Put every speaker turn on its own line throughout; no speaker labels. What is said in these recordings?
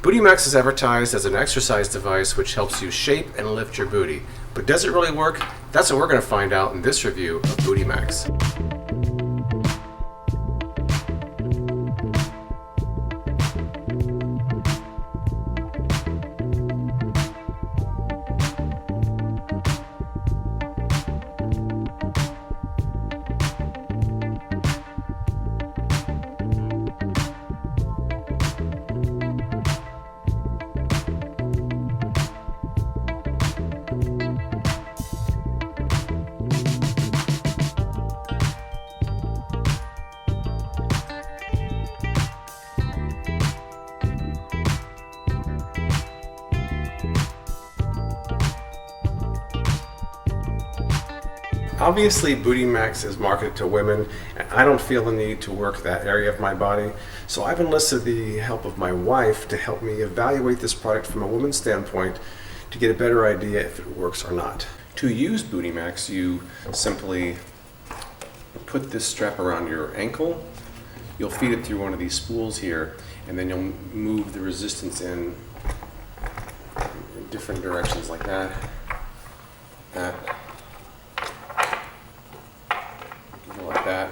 Booty Max is advertised as an exercise device which helps you shape and lift your booty. But does it really work? That's what we're going to find out in this review of Booty Max. Obviously, Booty Max is marketed to women, and I don't feel the need to work that area of my body, so I've enlisted the help of my wife to help me evaluate this product from a woman's standpoint to get a better idea if it works or not. To use Booty Max, you simply put this strap around your ankle, you'll feed it through one of these spools here, and then you'll move the resistance in different directions like that. Like that.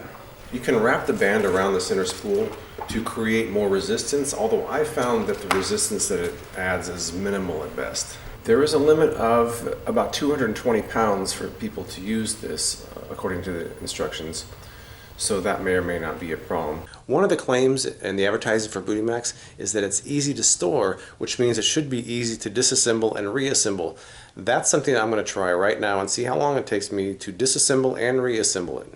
You can wrap the band around the center spool to create more resistance, although I found that the resistance that it adds is minimal at best. There is a limit of about 220 pounds for people to use this, according to the instructions, so that may or may not be a problem. One of the claims in the advertising for Booty Max is that it's easy to store, which means it should be easy to disassemble and reassemble. That's something I'm going to try right now and see how long it takes me to disassemble and reassemble it.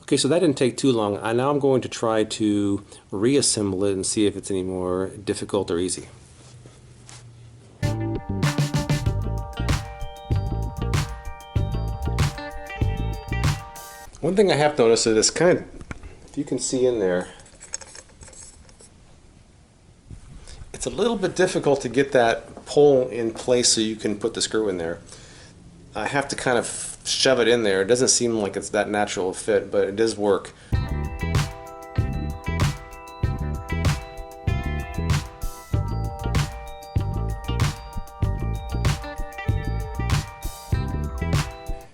Okay, so that didn't take too long. Now I'm going to try to reassemble it and see if it's any more difficult or easy. One thing I have noticed is this kind of, if you can see in there, it's a little bit difficult to get that pole in place so you can put the screw in there. I have to kind of shove it in there. It doesn't seem like it's that natural a fit, but it does work.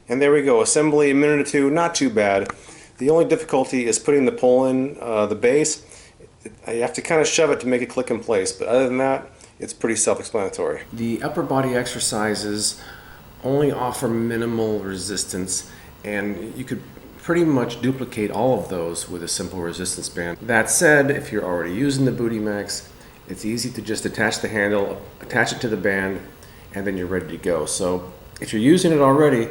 And there we go, assembly, a minute or two, not too bad. The only difficulty is putting the pole in the base. You have to kind of shove it to make it click in place, but other than that, it's pretty self-explanatory. The upper body exercises only offer minimal resistance, and you could pretty much duplicate all of those with a simple resistance band. That said, if you're already using the Booty Max, it's easy to just attach the handle, attach it to the band, and then you're ready to go. So if you're using it already,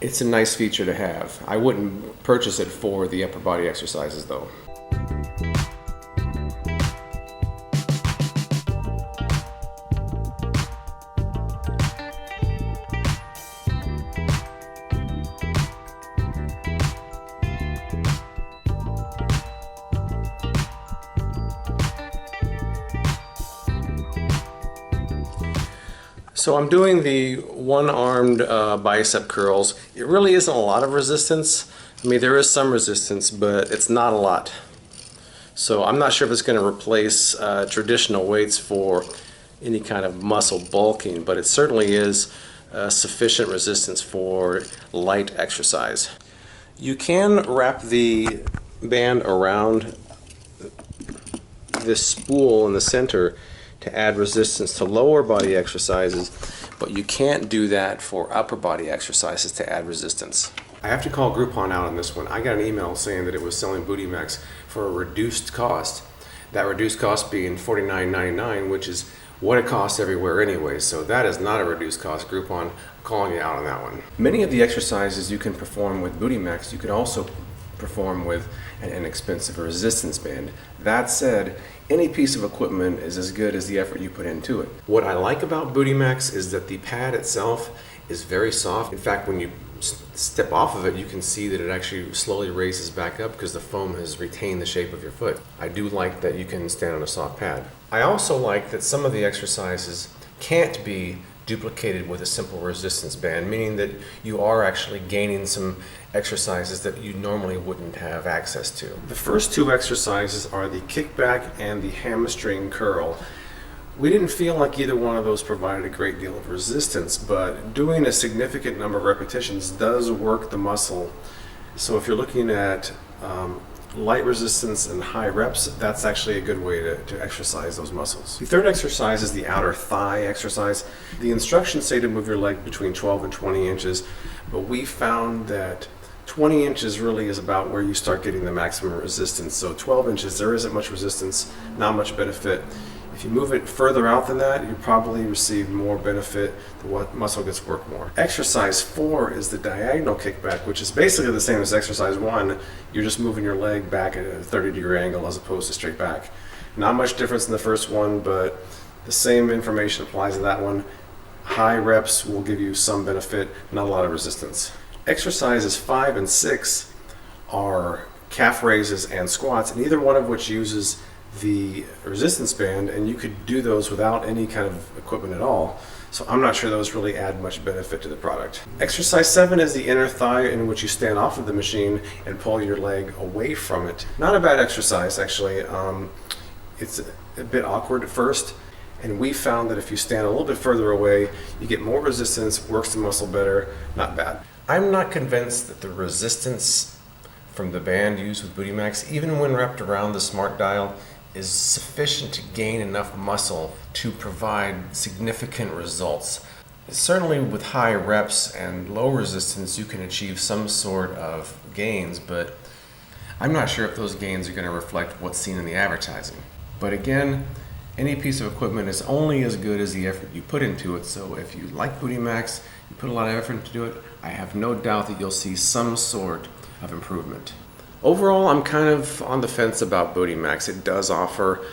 it's a nice feature to have. I wouldn't purchase it for the upper body exercises though. So I'm doing the one-armed bicep curls. It really isn't a lot of resistance. I mean, there is some resistance, but it's not a lot. So I'm not sure if it's going to replace traditional weights for any kind of muscle bulking, but it certainly is sufficient resistance for light exercise. You can wrap the band around this spool in the center to add resistance to lower body exercises, but you can't do that for upper body exercises to add resistance. I have to call Groupon out on this one. I got an email saying that it was selling Booty Max for a reduced cost. That reduced cost being $49.99, which is what it costs everywhere anyway, so that is not a reduced cost. Groupon, I'm calling you out on that one. Many of the exercises you can perform with Booty Max, you could also perform with an inexpensive resistance band. That said, any piece of equipment is as good as the effort you put into it. What I like about Booty Max is that the pad itself is very soft. In fact, when you step off of it, you can see that it actually slowly raises back up because the foam has retained the shape of your foot. I do like that you can stand on a soft pad. I also like that some of the exercises can't be duplicated with a simple resistance band, meaning that you are actually gaining some exercises that you normally wouldn't have access to. The first two exercises are the kickback and the hamstring curl. We didn't feel like either one of those provided a great deal of resistance, but doing a significant number of repetitions does work the muscle. So if you're looking at light resistance and high reps, that's actually a good way to exercise those muscles. The third exercise is the outer thigh exercise. The instructions say to move your leg between 12 and 20 inches, but we found that 20 inches really is about where you start getting the maximum resistance. So 12 inches, there isn't much resistance, not much benefit. If you move it further out than that, you probably receive more benefit. The muscle gets worked more. Exercise 4 is the diagonal kickback, which is basically the same as exercise 1. You're just moving your leg back at a 30-degree angle as opposed to straight back. Not much difference in the first one, but the same information applies to that one. High reps will give you some benefit, not a lot of resistance. Exercises 5 and 6 are calf raises and squats, and either one of which uses the resistance band, and you could do those without any kind of equipment at all. So I'm not sure those really add much benefit to the product. Exercise 7 is the inner thigh, in which you stand off of the machine and pull your leg away from it. Not a bad exercise, actually. It's a bit awkward at first, and we found that if you stand a little bit further away, you get more resistance, works the muscle better. Not bad. I'm not convinced that the resistance from the band used with Booty Max, even when wrapped around the smart dial, is sufficient to gain enough muscle to provide significant results. Certainly with high reps and low resistance you can achieve some sort of gains, but I'm not sure if those gains are going to reflect what's seen in the advertising. But again, any piece of equipment is only as good as the effort you put into it, so if you like Booty Max, you put a lot of effort into it, I have no doubt that you'll see some sort of improvement. Overall, I'm kind of on the fence about Booty Max. It does offer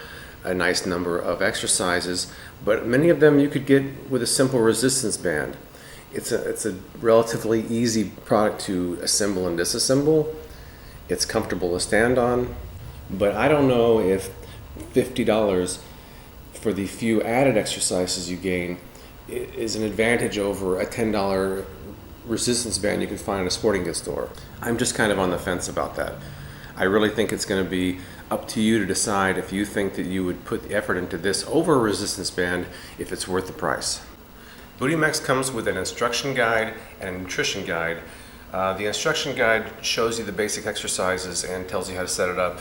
a nice number of exercises, but many of them you could get with a simple resistance band. It's a relatively easy product to assemble and disassemble. It's comfortable to stand on, but I don't know if $50 for the few added exercises you gain is an advantage over a $10 resistance band you can find in a sporting goods store. I'm just kind of on the fence about that. I really think it's going to be up to you to decide if you think that you would put the effort into this over a resistance band if it's worth the price. Booty Max comes with an instruction guide and a nutrition guide. The instruction guide shows you the basic exercises and tells you how to set it up.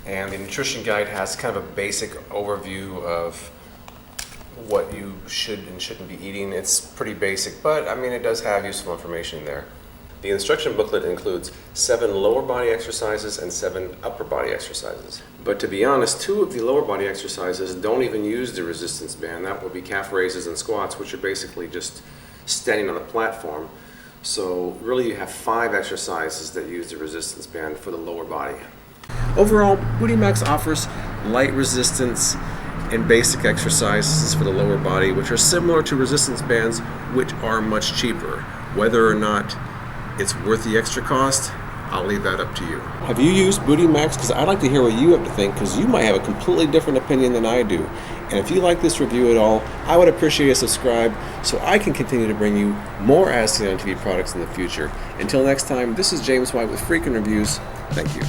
And the nutrition guide has kind of a basic overview of what you should and shouldn't be eating. It's pretty basic, but I mean it does have useful information there. The instruction booklet includes 7 lower body exercises and 7 upper body exercises. But to be honest, 2 of the lower body exercises don't even use the resistance band. That would be calf raises and squats, which are basically just standing on the platform. So really you have 5 exercises that use the resistance band for the lower body. Overall, Booty Max offers light resistance and basic exercises for the lower body, which are similar to resistance bands, which are much cheaper. Whether or not it's worth the extra cost, I'll leave that up to you. Have you used Booty Max? Because I'd like to hear what you have to think, because you might have a completely different opinion than I do. And if you like this review at all, I would appreciate a subscribe so I can continue to bring you more As Seen on TV products in the future. Until next time, this is James White with Freakin' Reviews. Thank you.